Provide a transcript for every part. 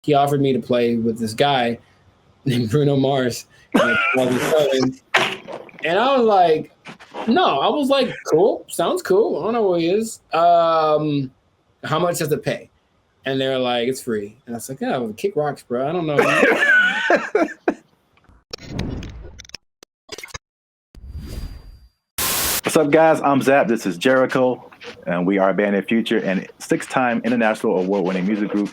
he offered me to play with this guy named Bruno Mars. And I was like, no, I was like, cool, sounds cool. I don't know who he is. How much does it pay? And they're like, it's free. And I was like, yeah, kick rocks, bro. I don't know. What's up, guys? I'm Zap. This is Jericho, and we are Band of Future and 6-time international award-winning music group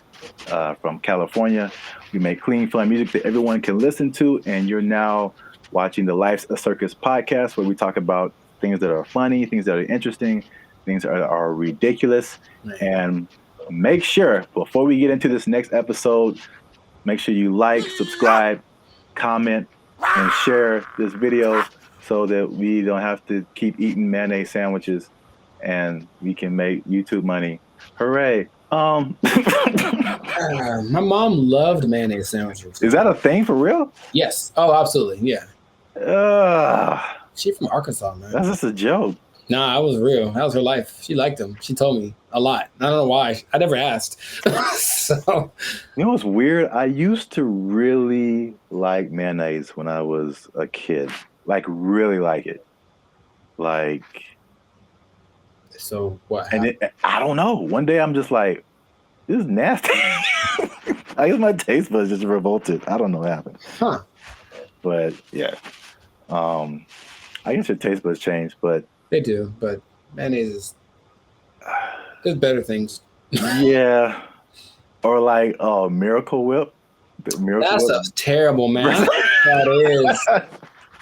from California. We make clean, fun music that everyone can listen to, and you're now watching the Life's a Circus podcast, where we talk about things that are funny, things that are interesting, things that are ridiculous. And make sure, before we get into this next episode, make sure you like, subscribe, comment, and share this video, so that we don't have to keep eating mayonnaise sandwiches and we can make YouTube money. Hooray. My mom loved mayonnaise sandwiches. Is that a thing for real? Yes. Oh, absolutely. Yeah. She's from Arkansas, man. That's just a joke. Nah, it was real. That was her life. She liked them. She told me a lot. I don't know why. I never asked. So, you know what's weird? I used to really like mayonnaise when I was a kid. Like, really like it. Like, so what happened? And I don't know. One day I'm just like, this is nasty. I guess my taste buds just revolted. I don't know what happened. Huh. But yeah. I guess your taste buds change, but they do, but mayonnaise is there's better things. Yeah. Or like Miracle Whip. That stuff's terrible, man. That is.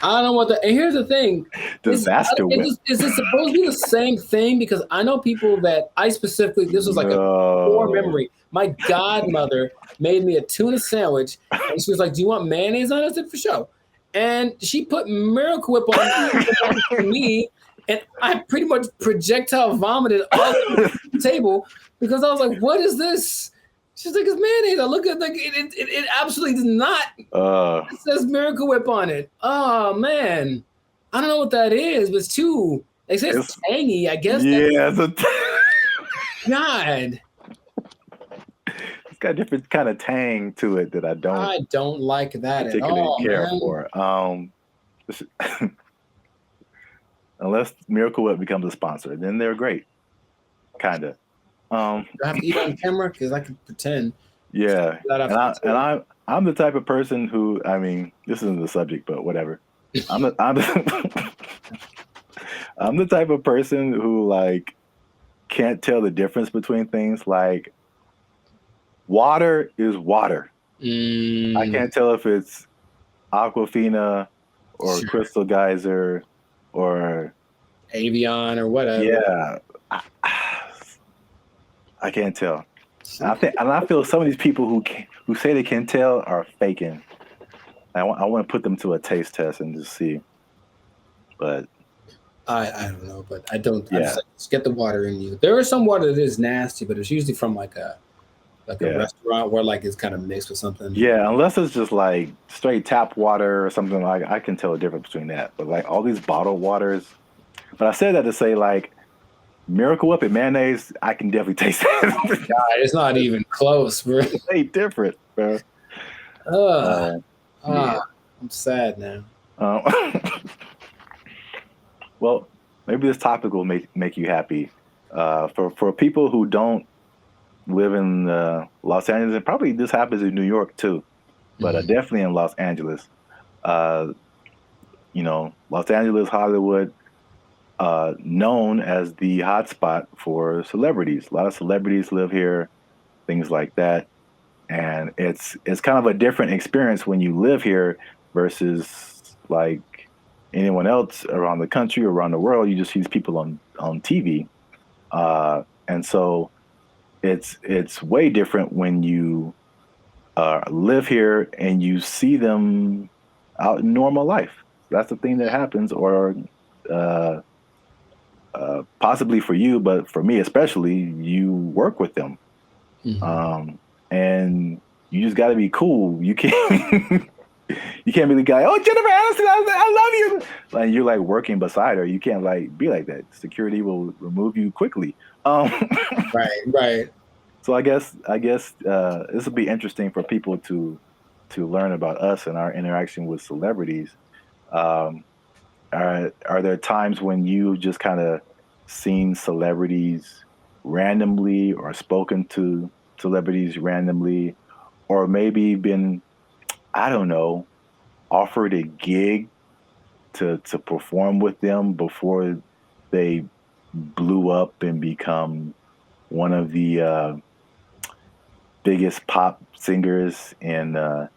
I don't know what and here's the thing. Disaster Whip. Is it supposed to be the same thing? Because I know people that I specifically, this was like a core memory. My godmother made me a tuna sandwich, and she was like, do you want mayonnaise on it? I said, for sure. And she put Miracle Whip on me, and I pretty much projectile vomited all over the table because I was like, what is this? She's like, it's mayonnaise. I look at like it absolutely does not. It says Miracle Whip on it. Oh man, I don't know what that is, but it's too. They say it's tangy. I guess. Yeah, God. It's got a different kind of tang to it that I don't like that at all. Care for. Unless Miracle Whip becomes a sponsor, then they're great. Kinda. Do I have to eat on camera? Because I can pretend. Yeah, I'm the type of person who, I mean, this isn't the subject, but whatever. I'm the type of person who like can't tell the difference between things. Like, water is water. I can't tell if it's Aquafina or Crystal Geyser or Avion or whatever. Yeah. I can't tell. I feel some of these people who say they can tell are faking. I want to put them to a taste test and just see. But I don't know. But I don't. Yeah. Just get the water in you. There is some water that is nasty, but it's usually from like a restaurant where like it's kind of mixed with something. Yeah, unless it's just like straight tap water or something, like I can tell the difference between that. But like all these bottled waters. But I said that to say like, Miracle Whip and mayonnaise, I can definitely taste that. God, it's not even close, bro. They different, bro. I'm sad now. Well, maybe this topic will make you happy. For people who don't live in Los Angeles, and probably this happens in New York too, but definitely in Los Angeles. Los Angeles, Hollywood. Known as the hotspot for celebrities. A lot of celebrities live here, things like that, and it's kind of a different experience when you live here versus like anyone else around the country or around the world. You just see these people on TV, and so it's way different when you live here and you see them out in normal life. That's the thing that happens, or possibly for you, but for me especially, you work with them, and you just got to be cool. You can't you can't be the guy, oh, Jennifer Aniston, I love you, and you're like working beside her. You can't like be like that. Security will remove you quickly. Right. So I guess this will be interesting for people to learn about us and our interaction with celebrities. Um, are there times when you just kind of seen celebrities randomly or spoken to celebrities randomly, or maybe been, I don't know, offered a gig to perform with them before they blew up and become one of the biggest pop singers in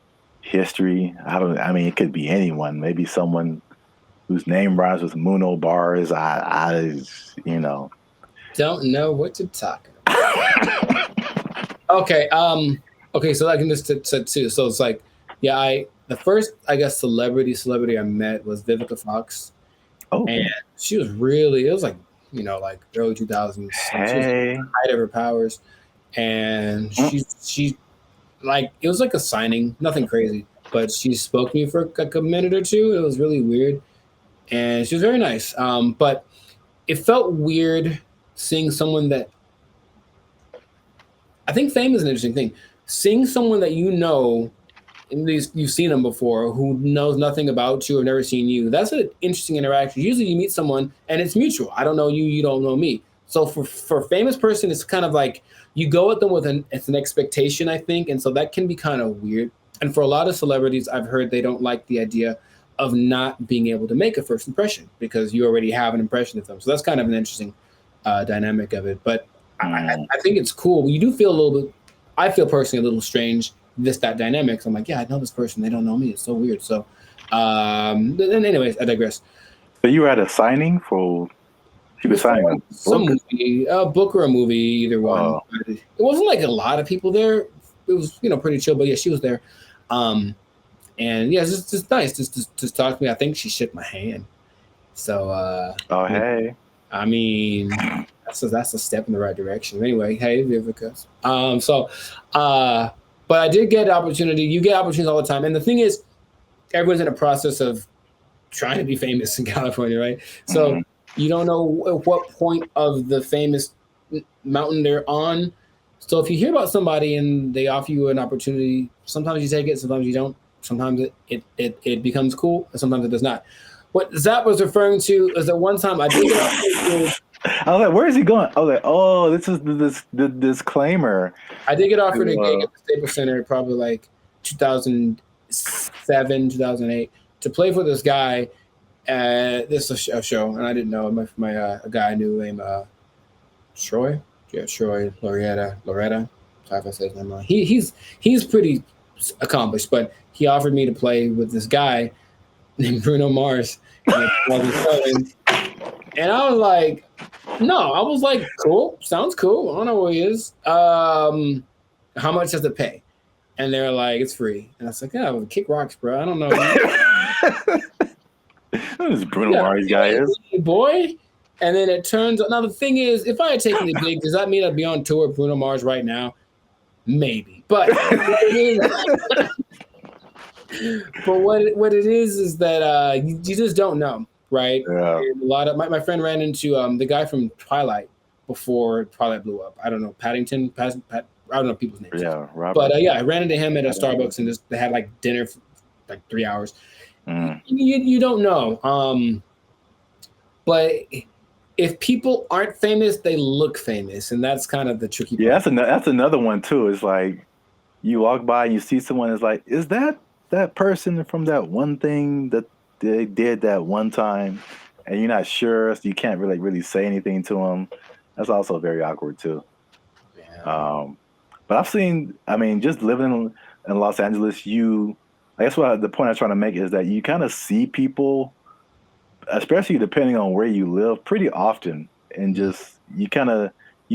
history? I mean, it could be anyone. Maybe someone whose name rhymes with Muno Bars. You know. Don't know what you're talking about. Okay. Okay. So I can just too. So it's like, yeah. The first, I guess, celebrity I met was Vivica Fox, Okay. and she was really. It was like like early 2000s. Like, she was at the height of her powers, and she like it was like a signing, nothing crazy, but she spoke to me for like a minute or two. It was really weird, and she was very nice. But it felt weird seeing someone that I think fame is an interesting thing. Seeing someone that at least you've seen them before, who knows nothing about you or never seen you. That's an interesting interaction. Usually you meet someone and it's mutual. I don't know you, you don't know me. So for a famous person, it's kind of like you go at them with it's an expectation, I think. And so that can be kind of weird. And for a lot of celebrities, I've heard they don't like the idea of not being able to make a first impression because you already have an impression of them. So that's kind of an interesting dynamic of it. But I think it's cool. You do feel a little bit, I feel personally a little strange, that dynamic. So I'm like, yeah, I know this person. They don't know me. It's so weird. So, and anyways, I digress. So you were at a signing for, she was signing a book? Some movie, a book or a movie, either one. It wasn't like a lot of people there. It was, pretty chill, but yeah, she was there. And yeah, it's just nice. Just talk to me. I think she shook my hand. So, hey. I mean, that's a step in the right direction. Anyway, hey, Vivica. But I did get opportunity. You get opportunities all the time. And the thing is, everyone's in a process of trying to be famous in California, right? So you don't know at what point of the famous mountain they're on. So if you hear about somebody and they offer you an opportunity, sometimes you take it, sometimes you don't. Sometimes it becomes cool, and sometimes it does not. What Zap was referring to is that one time I did get I was like, where is he going? I was like, oh, this is the disclaimer. I did get offered a gig at the Staples Center probably like 2007, 2008 to play for this guy. This is a show, and I didn't know a guy I knew named Troy. Yeah, Troy Loretta. Sorry if I said his name wrong. He's pretty accomplished, but he offered me to play with this guy named Bruno Mars. And I was like, no, I was like, cool, sounds cool. I don't know who he is. How much does it pay? And they're like, it's free. And I was like, yeah, kick rocks, bro. I don't know. Who this Bruno Mars guy is? Boy. And then it turns out, now the thing is, if I had taken the gig, does that mean I'd be on tour with Bruno Mars right now? Maybe. But but what it is that you just don't know, right? Yeah. And a lot of my friend ran into the guy from Twilight before Twilight blew up. I don't know, Paddington. I don't know people's names. Yeah, Robert. But yeah, I ran into him at a Starbucks and they had like dinner for like 3 hours. You don't know. But if people aren't famous, they look famous, and that's kind of the tricky part. Yeah, that's another one too. It's like you walk by and you see someone. It's like, is that person from that one thing that they did that one time, and you're not sure, so you can't really say anything to them. That's also very awkward too. Yeah. But I've seen. I mean, just living in Los Angeles, I guess the point I'm trying to make is that you kind of see people, especially depending on where you live, pretty often, and just you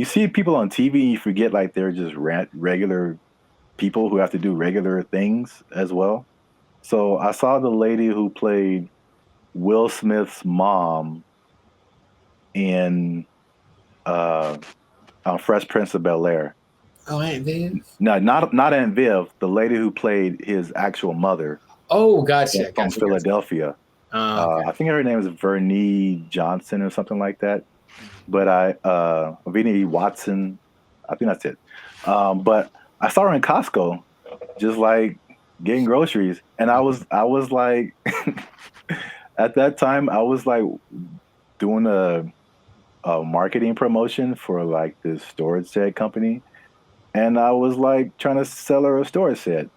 see people on TV and you forget like they're just regular people who have to do regular things as well. So I saw the lady who played Will Smith's mom in Fresh Prince of Bel-Air. Oh, Aunt Viv? No, not Aunt Viv. The lady who played his actual mother. Oh, gotcha. From Philadelphia. Okay. I think her name is Vernie Johnson or something like that. But Vinnie Watson, I think that's it. But I saw her in Costco, just like getting groceries, and I was like, at that time I was like doing a marketing promotion for like this storage set company, and I was like trying to sell her a storage set,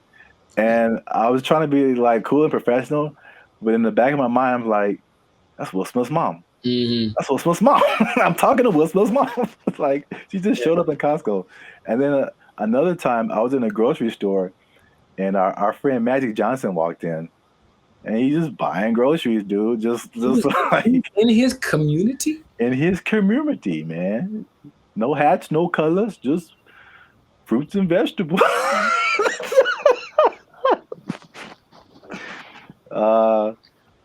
and I was trying to be like cool and professional, but in the back of my mind, I'm like, that's Will Smith's mom. Mm-hmm. That's Will Smith's mom. I'm talking to Will Smith's mom. It's like she just showed up in Costco, and then another time I was in a grocery store, and our friend Magic Johnson walked in, and he's just buying groceries, dude. Just like in his community. In his community, man. No hats, no colors, just fruits and vegetables.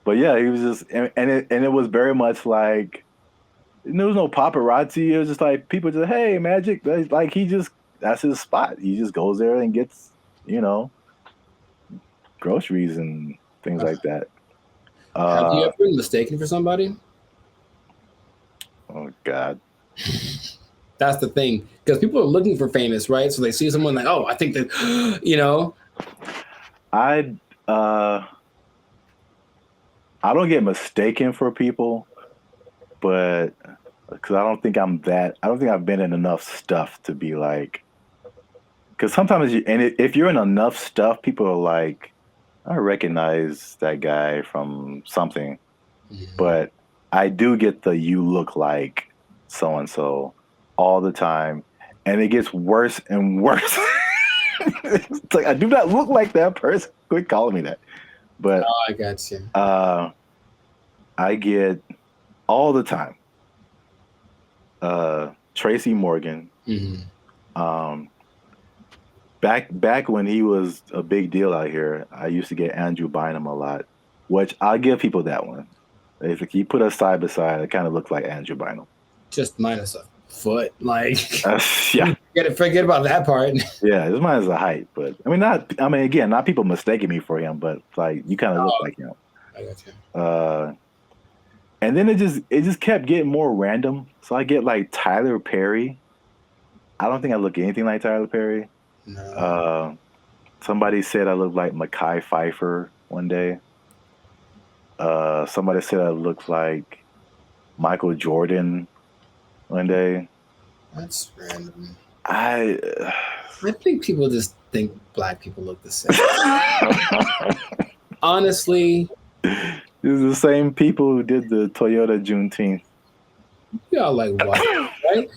But yeah, he was just, and it was very much like, there was no paparazzi. It was just like people just, hey, Magic, like that's his spot. He just goes there and gets, groceries and things like that. Have you ever been mistaken for somebody? Oh God. That's the thing, because people are looking for famous, right? So they see someone like, oh, I think that, I don't get mistaken for people, but because I don't think I've been in enough stuff to be like, because sometimes if you're in enough stuff, people are like, I recognize that guy from something, but I do get the you look like so and so all the time, and it gets worse and worse. It's like, I do not look like that person. Quit calling me that. But I got you. I get all the time Tracy Morgan. Back when he was a big deal out here, I used to get Andrew Bynum a lot, which I'll give people that one. If you put us side by side, it kind of looks like Andrew Bynum. Just minus a foot, like yeah. Forget about that part. Yeah, it's minus the height, but again, not people mistaking me for him, but like you kind of look like him. I got you. And then it just kept getting more random. So I get like Tyler Perry. I don't think I look anything like Tyler Perry. No. Somebody said I look like Mekhi Phifer one day. Somebody said I look like Michael Jordan one day. That's random. I think people just think black people look the same. Honestly. These are the same people who did the Toyota Juneteenth. Y'all like white, right?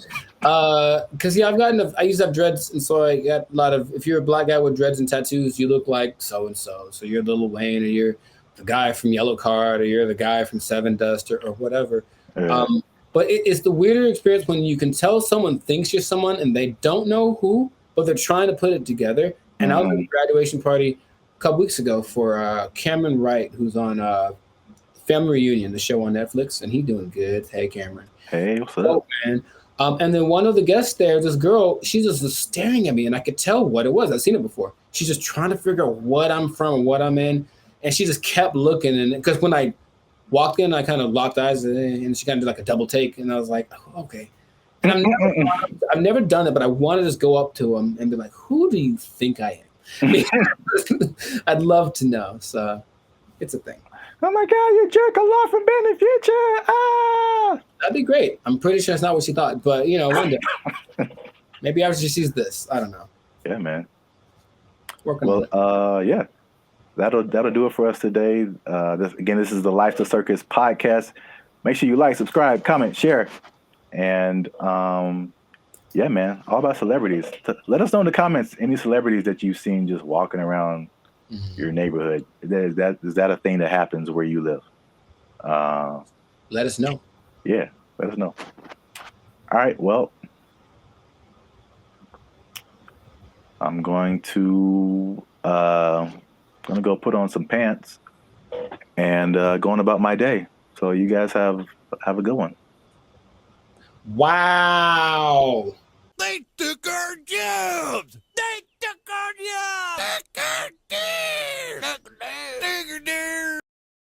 Because I used to have dreads, and so I got a lot of. If you're a black guy with dreads and tattoos, you look like so and so. So you're Lil Wayne, or you're the guy from Yellow Card, or you're the guy from Seven Dust, or whatever. Yeah. But it's the weirder experience when you can tell someone thinks you're someone and they don't know who, but they're trying to put it together. And I was at a graduation party a couple weeks ago for Cameron Wright, who's on Family Reunion, the show on Netflix, and he's doing good. Hey, Cameron. Hey, what's up? Man. And then one of the guests there, this girl, she's just staring at me, and I could tell what it was. I've seen it before. She's just trying to figure out what I'm from and what I'm in. And she just kept looking. And because when I walked in, I kind of locked eyes, and she kind of did like a double take. And I was like, oh, okay. And I've never done it, but I want to just go up to him and be like, who do you think I am? I'd love to know. So it's a thing. Oh my God, you jerk a lot from Band of Future. Ah! That'd be great. I'm pretty sure it's not what she thought, but one day. Maybe after she sees this. I don't know. Yeah, man. Yeah. That'll do it for us today. This is the Life to Circus podcast. Make sure you like, subscribe, comment, share. And yeah, man, all about celebrities. Let us know in the comments any celebrities that you've seen just walking around your neighborhood. Is that a thing that happens where you live? Let us know. Yeah, let us know. All right, well, I'm going to go put on some pants and going about my day. So you guys have a good one. Wow. They took our jobs. They took our jobs.